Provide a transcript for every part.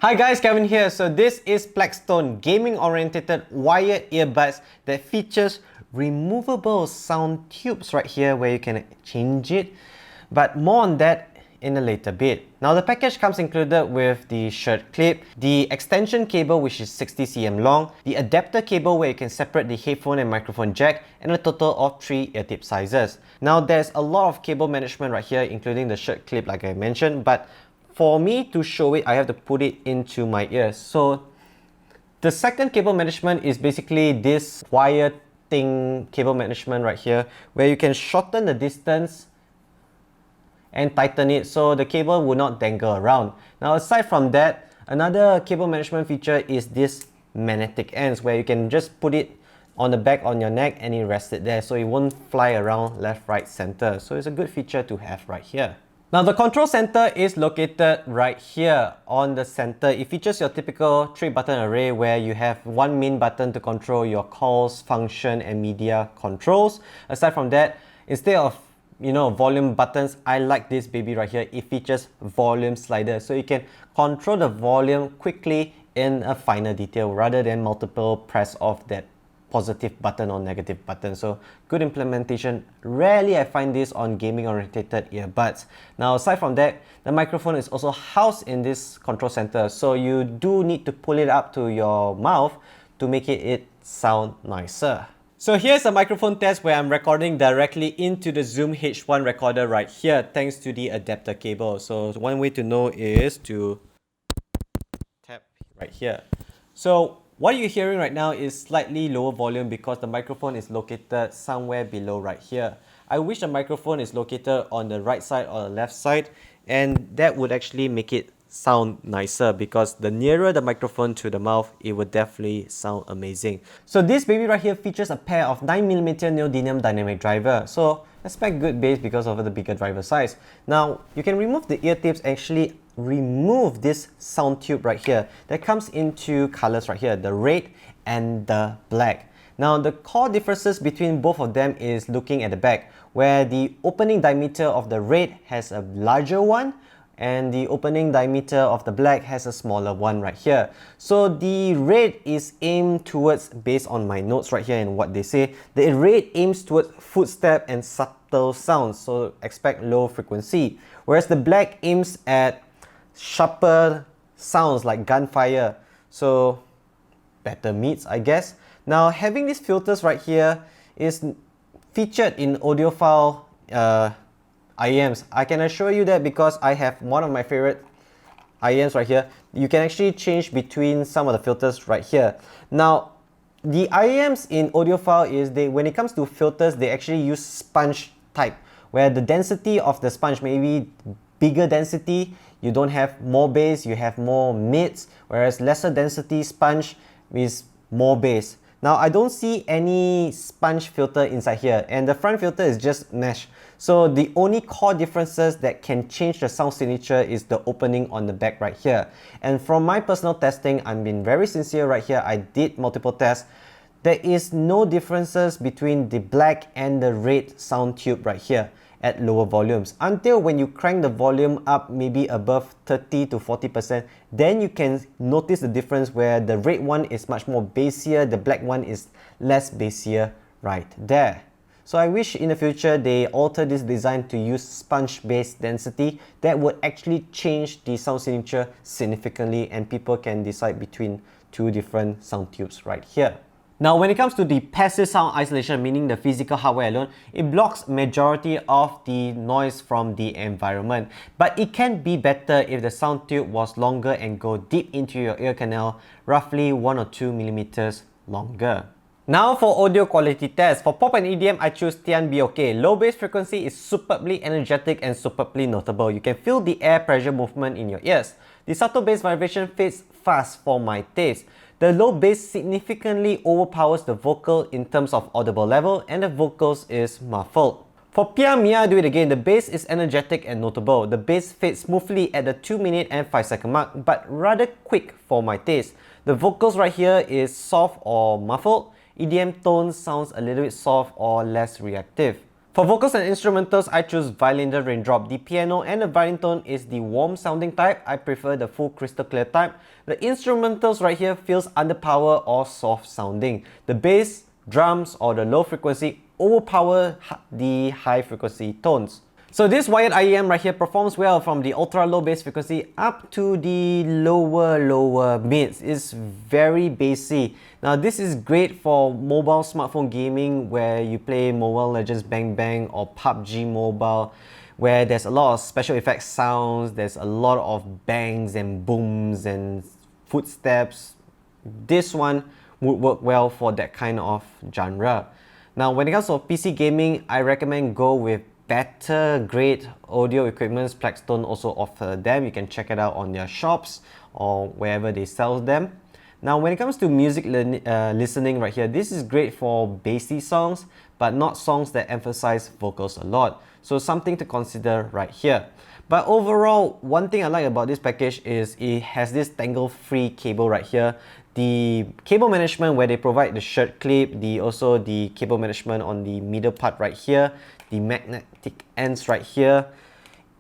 Hi guys, Calvin here. So this is Plextone gaming-oriented wired earbuds that features removable sound tubes right here where you can change it. But more on that in a later bit. Now the package comes included with the shirt clip, the extension cable which is 60 cm long, the adapter cable where you can separate the headphone and microphone jack, and a total of 3 ear tip sizes. Now there's a lot of cable management right here, including the shirt clip like I mentioned, but for me to show it, I have to put it into my ears. So the second cable management is basically this wire thing cable management right here, where you can shorten the distance and tighten it so the cable will not dangle around. Now aside from that, another cable management feature is this magnetic ends where you can just put it on the back on your neck and it rests it there so it won't fly around left, right, center. So it's a good feature to have right here. Now the control center is located right here on the center. It features your typical 3-button array where you have one main button to control your calls, function, and media controls. Aside from that, instead of volume buttons, I like this baby right here. It features volume slider, so you can control the volume quickly in a finer detail rather than multiple press of that positive button or negative button. So good implementation. Rarely I find this on gaming oriented earbuds. Now aside from that, the microphone is also housed in this control center, so you do need to pull it up to your mouth to make it sound nicer. So here's a microphone test where I'm recording directly into the Zoom H1 recorder right here thanks to the adapter cable. So one way to know is to tap right here. So what you're hearing right now is slightly lower volume because the microphone is located somewhere below right here. I wish the microphone is located on the right side or the left side, and that would actually make it sound nicer because the nearer the microphone to the mouth, it would definitely sound amazing. So this baby right here features a pair of 9mm neodymium dynamic driver. So expect good bass because of the bigger driver size. Now you can remove the ear tips and actually remove this sound tube right here that comes into colors right here, the red and the black. Now the core differences between both of them is looking at the back, where the opening diameter of the red has a larger one and the opening diameter of the black has a smaller one right here. So the red is aimed towards, based on my notes right here and what they say, the red aims towards footstep and subtle sounds, so expect low frequency, whereas the black aims at sharper sounds like gunfire, so better meets, I guess. Now having these filters right here is featured in audiophile IEMs. I can assure you that because I have one of my favorite IEMs right here. You can actually change between some of the filters right here. Now the IEMs in audiophile is when it comes to filters, they actually use sponge type, where the density of the sponge may be bigger density, you don't have more bass, you have more mids, whereas lesser density sponge is more bass. Now I don't see any sponge filter inside here, and the front filter is just mesh. So the only core differences that can change the sound signature is the opening on the back right here. And from my personal testing, I'm being very sincere right here, I did multiple tests. There is no differences between the black and the red sound tube right here at lower volumes, until when you crank the volume up maybe above 30 to 40%, then you can notice the difference where the red one is much more bassier, the black one is less bassier right there. So I wish in the future they alter this design to use sponge bass density. That would actually change the sound signature significantly and people can decide between two different sound tubes right here. Now when it comes to the passive sound isolation, meaning the physical hardware alone, it blocks majority of the noise from the environment. But it can be better if the sound tube was longer and go deep into your ear canal, roughly 1 or 2 millimeters longer. Now for audio quality test. For pop and EDM, I choose Tian BOK. Low bass frequency is superbly energetic and superbly notable. You can feel the air pressure movement in your ears. The subtle bass vibration fades fast for my taste. The low bass significantly overpowers the vocal in terms of audible level, and the vocals is muffled. For Pia Mia Do It Again, the bass is energetic and notable. The bass fades smoothly at the 2-minute and 5-second mark, but rather quick for my taste. The vocals right here is soft or muffled. EDM tone sounds a little bit soft or less reactive. For vocals and instrumentals, I choose violin the raindrop. The piano and the violin tone is the warm sounding type. I prefer the full crystal clear type. The instrumentals right here feels underpower or soft sounding. The bass, drums or the low frequency overpower the high frequency tones. So this wired IEM right here performs well from the ultra low bass frequency up to the lower mids. It's very bassy. Now this is great for mobile smartphone gaming where you play Mobile Legends Bang Bang or PUBG Mobile, where there's a lot of special effects sounds, there's a lot of bangs and booms and footsteps. This one would work well for that kind of genre. Now when it comes to PC gaming, I recommend go with better grade audio equipments. Plextone also offer them. You can check it out on their shops or wherever they sell them. Now when it comes to music listening right here, this is great for bassy songs but not songs that emphasize vocals a lot. So something to consider right here. But overall, one thing I like about this package is it has this tangle-free cable right here. The cable management where they provide the shirt clip, also the cable management on the middle part right here, the magnetic ends right here.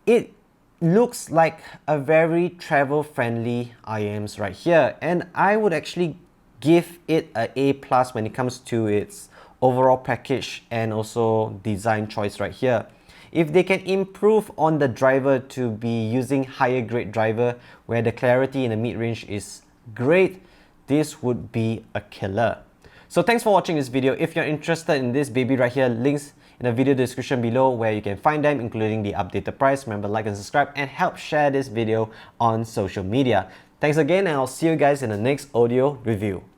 It looks like a very travel-friendly IEMs right here, and I would actually give it an A+ when it comes to its overall package and also design choice right here. If they can improve on the driver to be using higher grade driver where the clarity in the mid-range is great, this would be a killer. So thanks for watching this video. If you're interested in this baby right here, links in the video description below where you can find them, including the updated price. Remember, like and subscribe and help share this video on social media. Thanks again, and I'll see you guys in the next audio review.